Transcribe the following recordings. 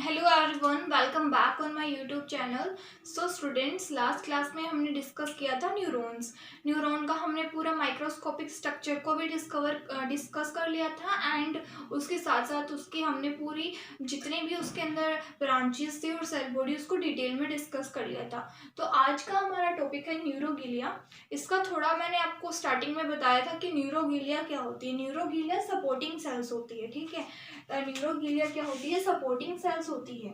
Hello everyone, welcome back on my YouTube channel. So students, last class में हमने discuss किया था neuron का हमने पूरा माइक्रोस्कोपिक स्ट्रक्चर को भी डिस्कस कर लिया था एंड उसके साथ साथ उसकी हमने पूरी जितने भी उसके अंदर ब्रांचेस थे और सेल बॉडी उसको डिटेल में डिस्कस कर लिया था। तो आज का हमारा टॉपिक है न्यूरोगिलिया। इसका थोड़ा मैंने आपको स्टार्टिंग में बताया था कि न्यूरोगिलिया क्या होती है। न्यूरोगिलिया सपोर्टिंग सेल्स होती है, ठीक है। न्यूरोगिलिया क्या होती है? सपोर्टिंग सेल्स होती है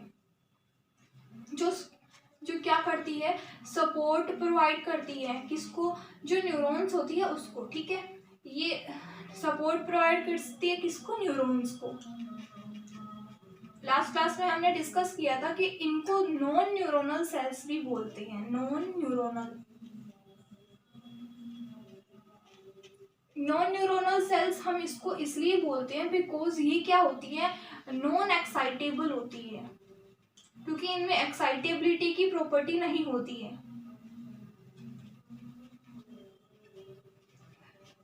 जो जो क्या करती है, सपोर्ट प्रोवाइड करती है किसको? जो न्यूरॉन्स होती है उसको, ठीक है। ये सपोर्ट प्रोवाइड करती है किसको? न्यूरॉन्स को। लास्ट क्लास में हमने डिस्कस किया था कि इनको नॉन न्यूरोनल सेल्स भी बोलते हैं। नॉन न्यूरोनल सेल्स हम इसको इसलिए बोलते हैं बिकॉज ये क्या होती है? नॉन एक्साइटेबल होती है, क्योंकि इनमें एक्साइटेबिलिटी की प्रॉपर्टी नहीं होती है,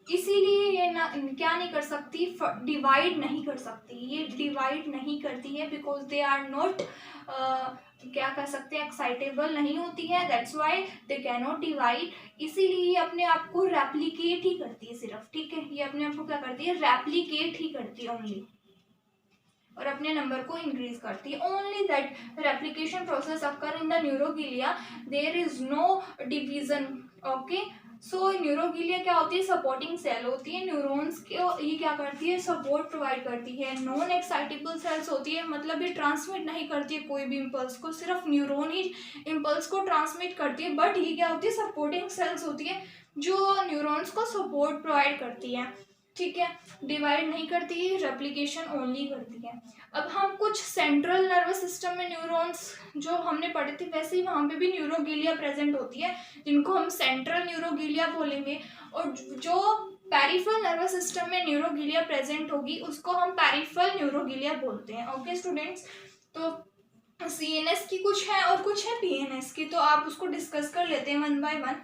इसीलिए ये ना क्या नहीं कर सकती, डिवाइड नहीं कर सकती। ये डिवाइड नहीं करती है बिकॉज दे आर नॉट क्या कह सकते हैं, एक्साइटेबल नहीं होती है। That's why they can not divide. इसीलिए ये अपने आप को रेप्लिकेट ही करती है सिर्फ, ठीक है। ये अपने आप को क्या करती है? रेप्लिकेट ही करती है ओनली, और अपने नंबर को इंक्रीज करती है। Only that replication process occur in the neuroglia, there is no division. Okay, so neuroglia क्या होती है? सपोर्टिंग सेल होती है। न्यूरॉन्स को ये क्या करती है? सपोर्ट प्रोवाइड करती है। नॉन एक्साइटेबल सेल्स होती है, मतलब ये ट्रांसमिट नहीं करती है कोई भी इम्पल्स को, सिर्फ न्यूरॉन ही इम्पल्स को ट्रांसमिट करती है। बट ये क्या होती है? सपोर्टिंग सेल्स होती है जो न्यूरॉन्स को सपोर्ट प्रोवाइड करती है, ठीक है। डिवाइड नहीं करती है, रेप्लिकेशन ओनली करती है। अब हम कुछ सेंट्रल नर्वस सिस्टम में न्यूरॉन्स जो हमने पढ़े थे, वैसे ही वहाँ पे भी न्यूरोगिलिया प्रेजेंट होती है, जिनको हम सेंट्रल न्यूरोगिलिया बोलेंगे। और जो पेरिफेरल नर्वस सिस्टम में न्यूरोगिलिया प्रेजेंट होगी उसको हम पेरिफेरल न्यूरोगिलिया बोलते हैं। ओके स्टूडेंट्स, तो सीएनएस की कुछ है और कुछ है पीएनएस की, तो आप उसको डिस्कस कर लेते हैं वन बाय वन।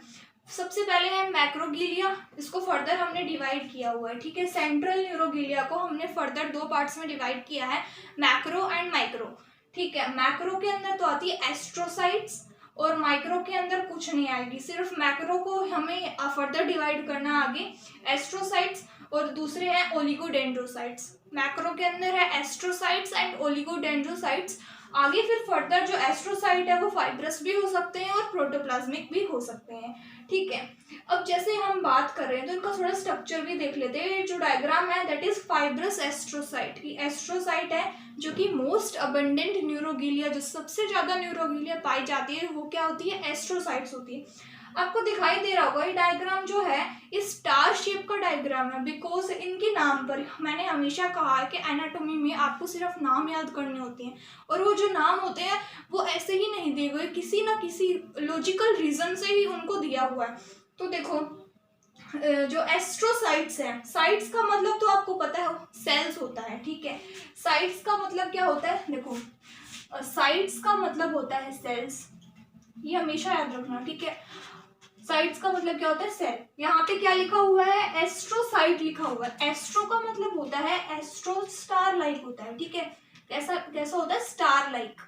सबसे पहले है मैक्रोगिलिया। इसको फर्दर हमने डिवाइड किया हुआ है, ठीक है। सेंट्रल न्यूरोगिलिया को हमने फर्दर दो पार्ट्स में डिवाइड किया है, मैक्रो एंड माइक्रो, ठीक है। मैक्रो के अंदर तो आती है एस्ट्रोसाइट्स और माइक्रो के अंदर कुछ नहीं आएगी। सिर्फ मैक्रो को हमें फर्दर डिवाइड करना आगे, एस्ट्रोसाइट्स और दूसरे हैं ओलिगोडेंड्रोसाइट्स। मैक्रो के अंदर है एस्ट्रोसाइट्स एंड ओलिगोडेंड्रोसाइट्स। आगे फिर फर्दर जो एस्ट्रोसाइट है वो फाइब्रस भी हो सकते हैं और प्रोटोप्लाज्मिक भी हो सकते हैं, ठीक है। अब जैसे हम बात कर रहे हैं तो इनका थोड़ा स्ट्रक्चर भी देख लेते हैं। जो डायग्राम है दैट इज फाइब्रस एस्ट्रोसाइट की। एस्ट्रोसाइट है जो कि मोस्ट अबंडेंट न्यूरोगिलिया, जो सबसे ज्यादा न्यूरोगिलिया पाई जाती है वो क्या होती है? एस्ट्रोसाइट्स होती है। आपको दिखाई दे रहा होगा ये डायग्राम जो है इस स्टार शेप का डायग्राम है, बिकॉज इनके नाम पर मैंने हमेशा कहा है कि एनाटॉमी में आपको सिर्फ नाम याद करने होते हैं, और वो जो नाम होते हैं वो ऐसे ही नहीं दिए हुए, किसी ना किसी लॉजिकल रीजन से ही उनको दिया हुआ है। तो देखो जो एस्ट्रोसाइट्स हैं, साइट्स का मतलब तो आपको पता है सेल्स होता है, ठीक है। साइट्स का मतलब क्या होता है? देखो साइट्स का मतलब होता है सेल्स, ये हमेशा याद रखना, ठीक है। साइट्स का मतलब क्या होता है? सेल। यहाँ पे क्या लिखा हुआ है? एस्ट्रोसाइट लिखा हुआ है। एस्ट्रो का मतलब होता है एस्ट्रो, स्टार लाइक होता है, ठीक है। कैसा कैसा होता है? Star like.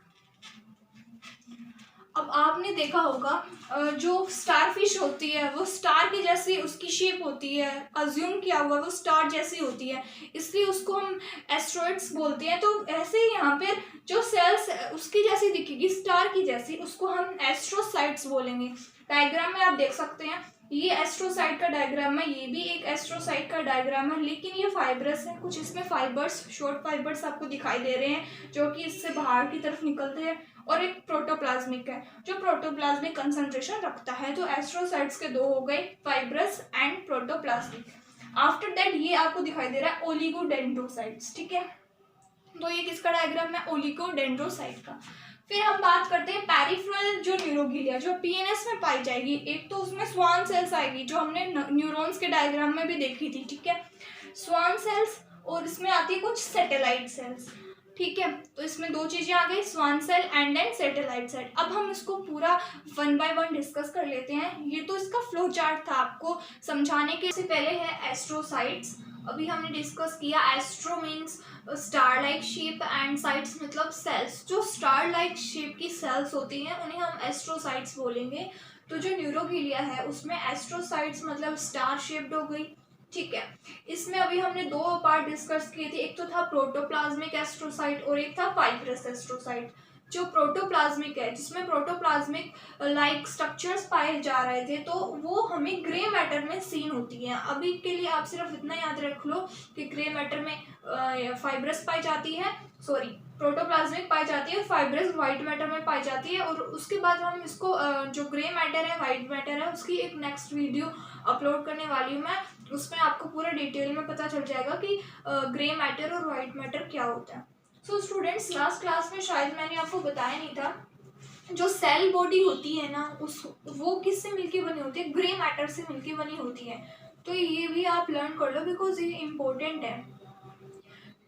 अब आपने देखा होगा जो स्टारफिश होती है वो स्टार की जैसी उसकी शेप होती है, अज्यूम किया हुआ वो स्टार जैसी होती है, इसलिए उसको हम एस्ट्रॉइड्स बोलते हैं। तो ऐसे ही यहाँ पे जो सेल्स उसकी जैसी दिखेगी, स्टार की जैसी, उसको हम एस्ट्रोसाइट्स बोलेंगे। डायग्राम में आप देख सकते हैं ये एस्ट्रोसाइट का डायग्राम है, ये भी एक एस्ट्रोसाइट का डायग्राम है, लेकिन ये फाइब्रस है। कुछ इसमें फाइबर्स, शॉर्ट फाइबर्स आपको दिखाई दे रहे हैं जो कि इससे बाहर की तरफ निकलते हैं, और एक प्रोटोप्लाज्मिक है जो प्रोटोप्लाज्मिक कंसंट्रेशन रखता है। तो एस्ट्रोसाइट्स के दो हो गए, fibrous and protoplasmic. After that ये आपको दिखाई दे रहा है ओलिगोडेंड्रोसाइट्स, ठीक है। तो ये किसका डायग्राम है? ओलिगोडेंड्रोसाइट का। फिर हम बात करते हैं पेरिफेरल जो न्यूरोगिलिया, जो पीएनएस में पाई जाएगी। एक तो उसमें स्वान सेल्स आएगी जो हमने न्यूरॉन्स के डायग्राम में भी देखी थी, ठीक है। स्वान सेल्स, और इसमें आती है कुछ सैटेलाइट सेल्स, ठीक है। तो इसमें दो चीजें आ गई, Schwann cell and then satellite cell. अब हम इसको पूरा वन बाय वन डिस्कस कर लेते हैं। ये तो इसका फ्लो चार्ट था आपको समझाने के। से पहले है एस्ट्रोसाइट्स, अभी हमने डिस्कस किया astro means star like shape and sites मतलब सेल्स। जो स्टार लाइक शेप की सेल्स होती हैं उन्हें हम एस्ट्रोसाइट्स बोलेंगे। तो जो न्यूरोग्लिया है उसमें एस्ट्रोसाइट्स मतलब स्टार शेप्ड हो गई, ठीक है। इसमें अभी हमने दो पार्ट डिस्कस किए थे, एक तो था प्रोटोप्लाज्मिक एस्ट्रोसाइट और एक था फाइब्रस एस्ट्रोसाइट। जो प्रोटोप्लाज्मिक है जिसमें प्रोटोप्लाज्मिक लाइक स्ट्रक्चर्स पाए जा रहे थे तो वो हमें ग्रे मैटर में सीन होती है। अभी के लिए आप सिर्फ इतना याद रख लो कि ग्रे मैटर में फाइब्रस पाई जाती है, सॉरी प्रोटोप्लाज्मिक पाई जाती है, फाइब्रस व्हाइट मैटर में पाई जाती है। और उसके बाद हम इसको जो ग्रे मैटर है व्हाइट मैटर है उसकी एक नेक्स्ट वीडियो अपलोड करने वाली हूँ मैं, उसमें आपको पूरा डिटेल में पता चल जाएगा कि ग्रे मैटर और व्हाइट मैटर क्या होता है। सो स्टूडेंट्स लास्ट क्लास में शायद मैंने आपको बताया नहीं था, जो सेल बॉडी होती है ना उस वो किससे मिलके बनी होती है, ग्रे मैटर से मिलके बनी होती है। तो ये भी आप लर्न कर लो बिकॉज ये इम्पोर्टेंट है,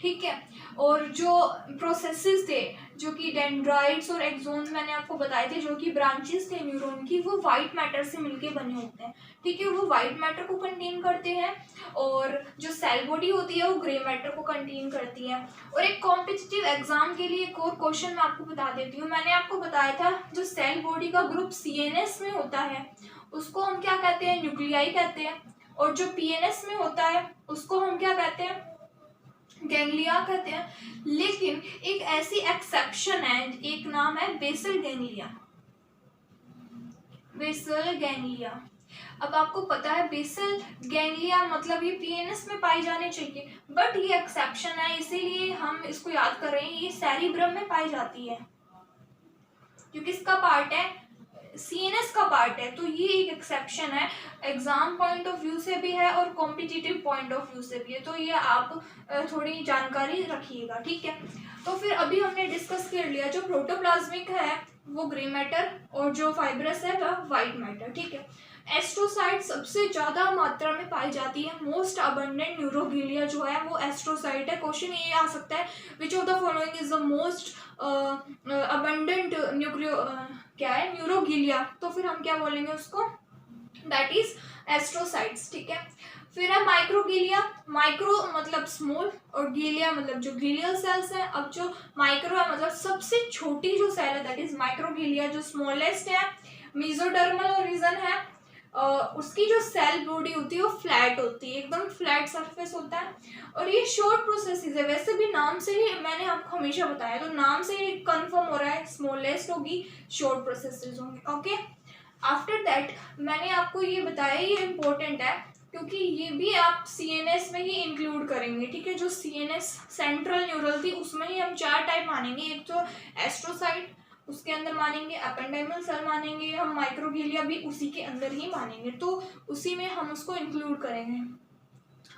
ठीक है। और जो प्रोसेसेस थे जो कि डेंड्राइट्स और एक्सोन्स मैंने आपको बताए थे, जो कि ब्रांचेस थे न्यूरॉन की, वो वाइट मैटर से मिलके बने होते हैं, ठीक है। वो वाइट मैटर को कंटेन करते हैं और जो सेल बॉडी होती है वो ग्रे मैटर को कंटेन करती है। और एक कॉम्पिटिटिव एग्जाम के लिए एक और क्वेश्चन मैं आपको बता देती हूँ। मैंने आपको बताया था जो सेल बॉडी का ग्रुप CNS में होता है उसको हम क्या कहते हैं, न्यूक्लियाई कहते हैं। और जो PNS में होता है उसको हम क्या कहते हैं, गैंग्लिया कहते हैं। लेकिन एक ऐसी एक्सेप्शन है, एक नाम है बेसल गैंग्लिया, बेसल गैंग्लिया। अब आपको पता है बेसल गैंग्लिया मतलब ये PNS में पाई जाने चाहिए, बट ये एक्सेप्शन है इसीलिए हम इसको याद कर रहे हैं। ये सेरिब्रम में पाई जाती है जो किसका पार्ट है, CNS का पार्ट है। तो ये एक एक्सेप्शन है, एग्जाम पॉइंट ऑफ व्यू से भी है और कॉम्पिटिटिव पॉइंट ऑफ व्यू से भी है। तो ये आप थोड़ी जानकारी रखिएगा, ठीक है। तो फिर अभी हमने डिस्कस कर लिया जो प्रोटोप्लाज्मिक है वो ग्रे मैटर और जो फाइब्रस है वह व्हाइट मैटर, ठीक है। एस्ट्रोसाइट सबसे ज्यादा मात्रा में पाई जाती है, मोस्ट अबंडेंट न्यूरोग्लिया जो है वो एस्ट्रोसाइट है। क्वेश्चन ये आ सकता है which of the following is the most abundant क्या है, न्यूरोग्लिया। तो फिर हम क्या बोलेंगे उसको, दैट इज एस्ट्रोसाइट्स, ठीक है। फिर है माइक्रोग्लिया, माइक्रो मतलब स्मॉल और ग्लिया मतलब जो ग्लियल सेल्स है। अब जो माइक्रो है मतलब सबसे छोटी जो सेल है दैट इज माइक्रोग्लिया, जो स्मॉलेस्ट है। मेसोडर्मल ओरिजिन है, उसकी जो सेल बॉडी होती है वो फ्लैट होती है, एकदम फ्लैट सरफेस होता है। और ये शॉर्ट प्रोसेसेस है, वैसे भी नाम से ही मैंने आपको हमेशा बताया तो नाम से ही कंफर्म हो रहा है स्मॉलेस्ट होगी, शॉर्ट प्रोसेसेस होंगे, ओके। आफ्टर दैट मैंने आपको ये बताया, ये इम्पोर्टेंट है क्योंकि ये भी आप CNS में ही इंक्लूड करेंगे, ठीक है। जो CNS सेंट्रल न्यूरल थी उसमें ही हम 4 टाइप मानेंगे, एक तो एस्ट्रोसाइट उसके अंदर मानेंगे, एपेंडाइमल सेल मानेंगे, हम माइक्रोग्लिया भी उसी के अंदर ही मानेंगे, तो उसी में हम उसको इंक्लूड करेंगे।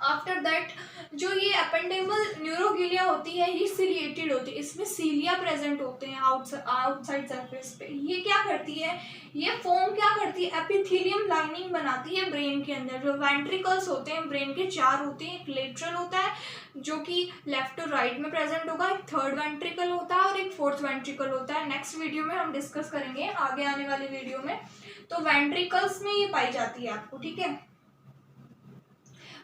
आफ्टर दैट जो ये एपेंडाइमल न्यूरोग्लिया होती है ये सिलिएटेड होती है, इसमें सीलिया प्रेजेंट होते हैं आउटसाइड सरफेस पे। ये क्या करती है, ये फॉर्म क्या करती है, एपिथेलियम लाइनिंग बनाती है ब्रेन के अंदर। जो वेंट्रिकल्स होते हैं ब्रेन के 4 होते हैं, एक लेटरल होता है जो कि लेफ्ट और राइट में प्रेजेंट होगा, एक थर्ड वेंट्रिकल होता है और एक फोर्थ वेंट्रिकल होता है। नेक्स्ट वीडियो में हम डिस्कस करेंगे आगे आने वाली वीडियो में। तो वेंट्रिकल्स में ये पाई जाती है आपको, ठीक है।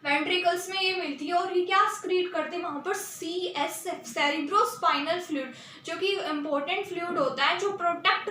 वेंट्रिकल्स में ये मिलती है और ये क्या स्क्रीट करते हैं वहां पर, CSF सेरिब्रोस्पाइनल फ्लूइड, जो कि इम्पोर्टेंट फ्लूइड होता है जो प्रोटेक्ट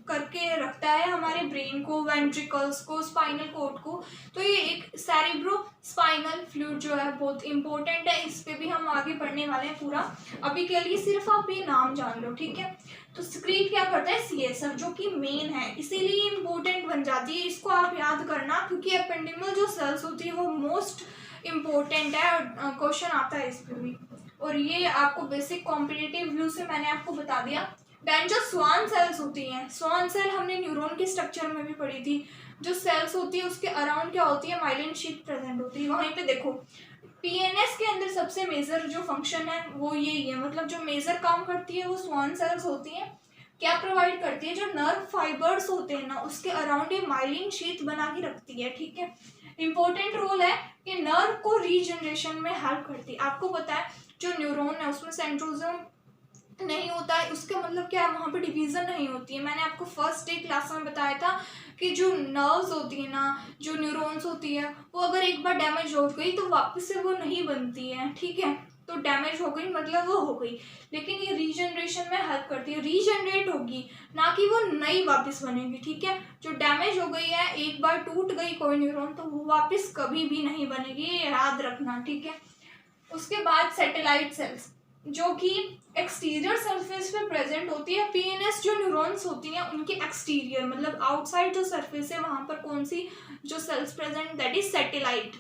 करके रखता है हमारे ब्रेन को, वेंट्रिकल्स को, स्पाइनल कॉर्ड को। तो ये एक सेरिब्रोस्पाइनल फ्लूइड जो है बहुत इंपॉर्टेंट है, इस पे भी हम आगे पढ़ने वाले हैं पूरा। अभी के लिए सिर्फ आप ये नाम जान लो, ठीक है। तो स्क्रीट क्या करता है, CSF जो कि मेन है, इसीलिए इम्पोर्टेंट बन जाती है। इसको आप याद करना क्योंकि एपेंडिमल जो सेल्स होती है वो मोस्ट इम्पोर्टेंट है और क्वेश्चन आता है इस पर भी। और ये आपको बेसिक कॉम्पिटिटिव व्यू से मैंने आपको बता दिया। देन जो स्वान सेल्स होती हैं, स्वान सेल हमने न्यूरॉन के स्ट्रक्चर में भी पढ़ी थी। जो सेल्स होती है उसके अराउंड क्या होती है, माइलिन शीट प्रेजेंट होती है। वहीं पे देखो PNS के अंदर सबसे मेजर जो फंक्शन है वो यही है, मतलब जो मेजर काम करती है वो स्वान सेल्स होती है। क्या प्रोवाइड करती है, जो नर्व फाइबर्स होते हैं ना उसके अराउंड ये माइलिन शीट बना के रखती है, ठीक है। इंपॉर्टेंट रोल है कि नर्व को रीजनरेशन में हेल्प करती है। आपको पता है जो न्यूरॉन है उसमें सेंट्रोसोम नहीं होता है, उसका मतलब क्या है, वहाँ पे डिवीज़न नहीं होती है। मैंने आपको फर्स्ट डे क्लास में बताया था कि जो नर्व्स होती है ना, जो न्यूरॉन्स होती है, वो अगर एक बार डैमेज हो गई तो वापस से वो नहीं बनती है, ठीक है। तो डैमेज हो गई मतलब वो हो गई, लेकिन ये रीजनरेशन में हेल्प करती है, रीजनरेट होगी, ना कि वो नई वापस बनेगी, ठीक है। जो डैमेज हो गई है, एक बार टूट गई कोई न्यूरॉन, तो वो वापस कभी भी नहीं बनेगी, ये याद रखना, ठीक है। उसके बाद सैटेलाइट सेल्स, जो कि एक्सटीरियर सरफेस पे प्रेजेंट होती है। पीएनएस जो न्यूरॉन्स होती हैं उनके एक्सटीरियर मतलब आउटसाइड जो सरफेस है वहां पर कौन सी जो cells present, that is satellite.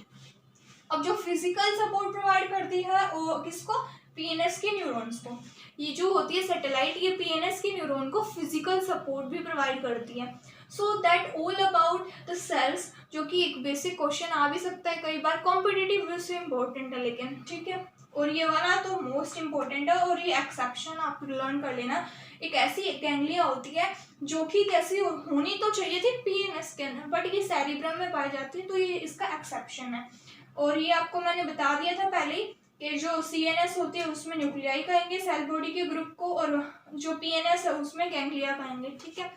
अब जो फिजिकल सपोर्ट प्रोवाइड करती है वो किसको, पीएनएस के न्यूरॉन्स को। ये जो होती है सैटेलाइट, ये पीएनएस के न्यूरॉन को फिजिकल सपोर्ट भी प्रोवाइड करती है। So that all about the cells, जो कि एक बेसिक क्वेश्चन आ भी सकता है कई बार, कॉम्पिटिटिव व्यू से इम्पोर्टेंट है लेकिन, ठीक है। और ये वाला तो मोस्ट इम्पोर्टेंट है, और ये एक्सेप्शन आप लर्न कर लेना। एक ऐसी गैंग्लिया होती है जो कि कैसी होनी तो चाहिए थी पीएनएस के अंदर, बट ये सेरिब्रम में पाई जाती है, तो ये इसका एक्सेप्शन है। और ये आपको मैंने बता दिया था पहले ही कि जो सीएनएस होती है उसमें न्यूक्लियाई कहेंगे सेल बॉडी के ग्रुप को, और जो पीएनएस है उसमें गैंग्लिया कहेंगे, ठीक है।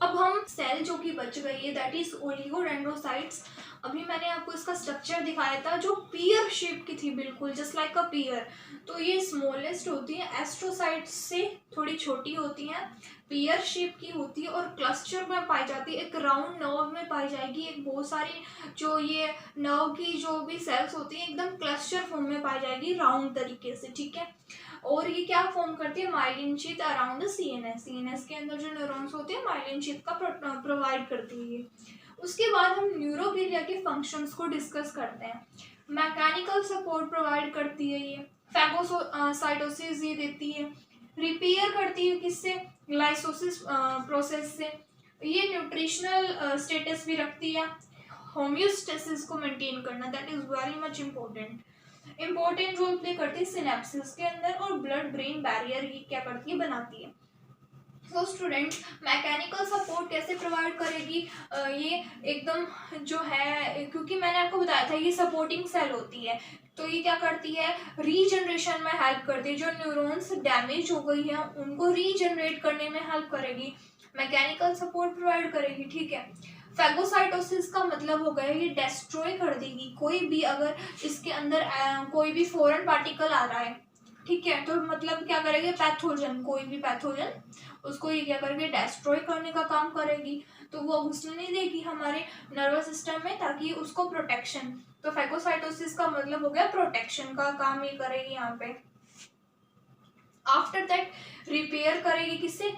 अब हम सेल जो कि बच गई है, दैट इज ओलिगोडेंड्रोसाइट्स। अभी मैंने आपको इसका स्ट्रक्चर दिखाया था जो पीयर शेप की थी, बिल्कुल जस्ट लाइक अ पीयर। तो ये स्मॉलेस्ट होती है, एस्ट्रोसाइट्स से थोड़ी छोटी होती हैं, पीयर शेप की होती है और क्लस्टर में पाई जाती है, एक राउंड नर्व में पाई जाएगी। एक बहुत सारी जो ये नर्व की जो भी सेल्स होती हैं एकदम क्लस्टर फॉर्म में पाई जाएगी, राउंड तरीके से, ठीक है। और ये क्या फॉर्म करती है, myelin sheath around the CNS. CNS के अंदर जो न्यूरॉन्स होते हैं माइलिन शीथ का प्रोवाइड करती है। उसके बाद हम न्यूरोग्लिया के फंक्शंस को डिस्कस करते हैं। मैकेनिकल सपोर्ट प्रोवाइड करती है ये, फैगोसाइटोसिस ये देती है, रिपेयर करती है किससे, ग्लाइसोसिस प्रोसेस से, ये न्यूट्रिशनल स्टेटस भी रखती है, होम्योस्टेसिस को मेंटेन करना, that is very much important role play करती है सिनेप्सिस के अंदर, और ब्लड ब्रेन बैरियर ये क्या करती है, बनाती है। तो स्टूडेंट मैकेनिकल सपोर्ट कैसे प्रोवाइड करेगी, ये एकदम जो है, क्योंकि मैंने आपको बताया था ये सपोर्टिंग सेल होती है, तो ये क्या करती है, रीजनरेशन में हेल्प करती है। जो न्यूरॉन्स डैमेज हो गई है उनको रीजनरेट करने में हेल्प करेगी, मैकेनिकल सपोर्ट प्रोवाइड करेगी, ठीक है। फैगोसाइटोसिस का मतलब हो गया ये डिस्ट्रॉय कर देगी, कोई भी अगर इसके अंदर कोई भी फॉरेन पार्टिकल आ रहा है, ठीक है, तो मतलब क्या करेगी, पैथोजन, कोई भी पैथोजन उसको ये क्या करेगी, डिस्ट्रॉय करने का काम करेगी, तो वो घुसने नहीं देगी हमारे नर्वस सिस्टम में, ताकि उसको प्रोटेक्शन। तो फैगोसाइटोसिस का मतलब हो गया प्रोटेक्शन का काम ये करेगी यहाँ पे। आफ्टर दैट रिपेयर करेगी किससे,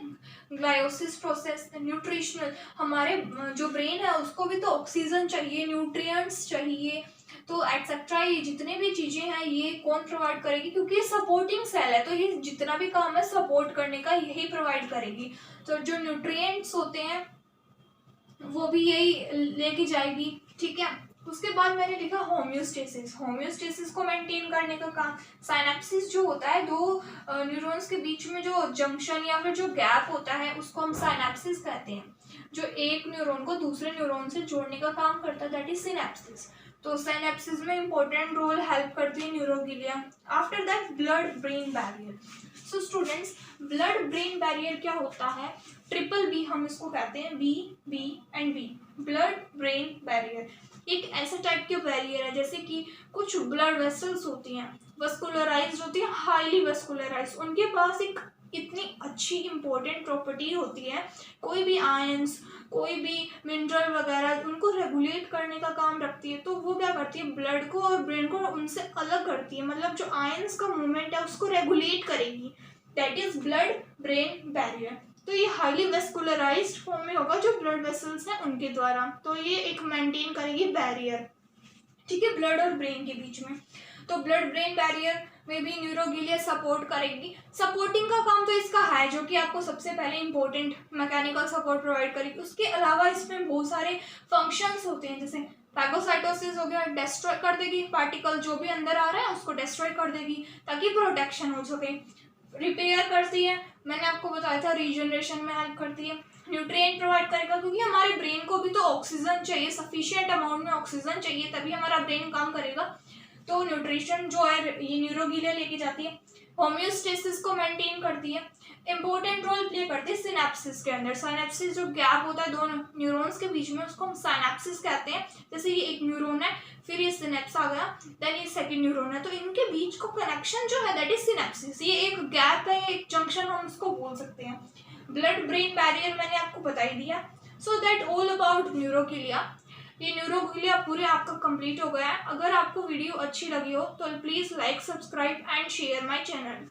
ग्लायोसिस प्रोसेस, न्यूट्रिशनल, हमारे जो ब्रेन है उसको भी तो ऑक्सीजन चाहिए, न्यूट्रिएंट्स चाहिए, तो एटसेट्रा, ये जितने भी चीजें हैं ये कौन प्रोवाइड करेगी, क्योंकि ये सपोर्टिंग सेल है, तो ये जितना भी काम है सपोर्ट करने का यही प्रोवाइड करेगी। तो जो न्यूट्रिएंट्स होते हैं वो भी यही लेके जाएगी, ठीक है। उसके बाद मैंने लिखा होम्योस्टेसिस, होम्योस्टेसिस को मेंटेन करने का काम। साइनेप्सिस जो होता है, दो न्यूरॉन्स के बीच में जो जंक्शन या फिर जो गैप होता है उसको हम साइनेप्सिस कहते हैं, जो एक न्यूरॉन को दूसरे न्यूरॉन से जोड़ने का काम करता है, दैट इज सिनेप्सिस। तो सिनेप्सिस में इंपॉर्टेंट रोल हेल्प करती है neuroglia. After that blood brain barrier. So students, blood brain barrier क्या होता है, ट्रिपल बी हम इसको कहते हैं, B B and B, blood brain barrier. एक ऐसा टाइप के बैरियर है जैसे कि कुछ ब्लड वेसल्स होती हैं, वस्कुलराइज्ड होती है, हाईली वस्कुलराइज्ड, उनके पास एक इतनी अच्छी इंपॉर्टेंट प्रॉपर्टी होती है, कोई भी आयंस, कोई भी मिनरल वगैरह उनको रेगुलेट करने का काम रखती है। तो वो क्या करती है, ब्लड को और ब्रेन को उनसे अलग करती है, मतलब जो आयंस का मूवमेंट है उसको रेगुलेट करेगी, that is blood brain barrier. तो ये हाईली वेस्कुलराइज्ड फॉर्म में होगा जो ब्लड वेसल्स हैं उनके द्वारा, तो ये एक मेंटेन करेगी बैरियर, ठीक है, ब्लड और ब्रेन के बीच में। तो ब्लड ब्रेन बैरियर में भी न्यूरोग्लिया सपोर्ट करेगी। सपोर्टिंग का काम तो इसका है, जो कि आपको सबसे पहले इंपॉर्टेंट मैकेनिकल सपोर्ट प्रोवाइड करेगी। उसके अलावा इसमें बहुत सारे फंक्शंस होते हैं, जैसे फैगोसाइटोसिस हो गया, डिस्ट्रॉय कर देगी पार्टिकल जो भी अंदर आ रहा है उसको डिस्ट्रॉय कर देगी ताकि प्रोटेक्शन हो सके। रिपेयर करती है, मैंने आपको बताया था, रीजनरेशन में हेल्प करती है। न्यूट्रिएंट प्रोवाइड करेगा, क्योंकि हमारे ब्रेन को भी तो ऑक्सीजन चाहिए, सफिशिएंट अमाउंट में ऑक्सीजन चाहिए तभी हमारा ब्रेन काम करेगा, तो न्यूट्रिशन जो है ये न्यूरोग्लिया लेके जाती है। होम्योस्टेसिस को मेंटेन करती है, इंपॉर्टेंट रोल प्ले करती है सिनेप्सिस के अंदर। सिनेप्सिस जो गैप होता है दो न्यूरॉन्स के बीच में, उसको हम सिनेप्सिस कहते हैं। जैसे ये एक न्यूरॉन है, फिर ये सिनेप्स आ गया, देन ये सेकंड न्यूरॉन है, तो इनके बीच को कनेक्शन जो है दैट इज सिनेप्सिस। ये एक गैप है, एक जंक्शन हम उसको बोल सकते हैं। ब्लड ब्रेन बैरियर मैंने आपको बता ही दिया। सो दैट ऑल अबाउट न्यूरोग्लिया। ये न्यूरोग्लिया पूरे आपका कंप्लीट हो गया है। अगर आपको वीडियो अच्छी लगी हो तो please like, subscribe and share my channel.